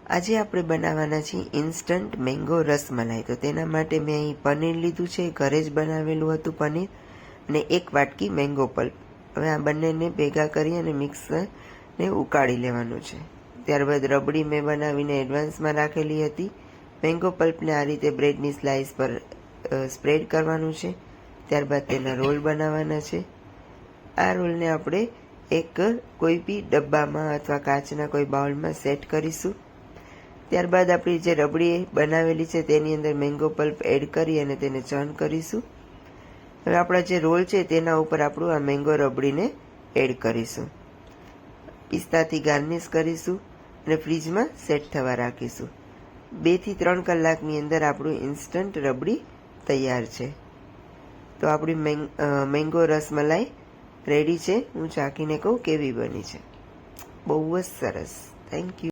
આજે આપણે બનાવવાના છીએ ઇન્સ્ટન્ટ મેંગો રસમલાઈ. તો તેના માટે મેં અહીં પનીર લીધું છે, ઘરે જ બનાવેલું હતું પનીર, અને 1 વાટકી મેંગો પલ્પ. હવે આ બંનેને ભેગા કરી અને મિક્સરને ઉકાળી લેવાનું છે. ત્યારબાદ રબડી મેં બનાવીને એડવાન્સમાં રાખેલી હતી. મેંગો પલ્પને આ રીતે બ્રેડની સ્લાઇસ પર સ્પ્રેડ કરવાનું છે. ત્યારબાદ તેના રોલ બનાવવાના છે. આ રોલને આપણે એક કોઈ બી ડબ્બામાં અથવા કાચના કોઈ બાઉલમાં સેટ કરીશું. ત્યારબાદ આપણી જે રબડી બનાવેલી છે તેની અંદર મેંગો પલ્પ એડ કરી અને તેને ચર્ન કરીશું. હવે આપણા જે રોલ છે તેના ઉપર આપણું આ મેંગો રબડીને એડ કરીશું. પિસ્તાથી ગાર્નિશ કરીશું અને ફ્રીજમાં સેટ થવા રાખીશું. 2 થી 3 કલાકની અંદર આપણું ઇન્સ્ટન્ટ રબડી તૈયાર છે. તો આપણી મેંગો રસમલાઈ રેડી છે. હું ચાખીને કહું કેવી બની છે. બહુ જ સરસ. Thank you.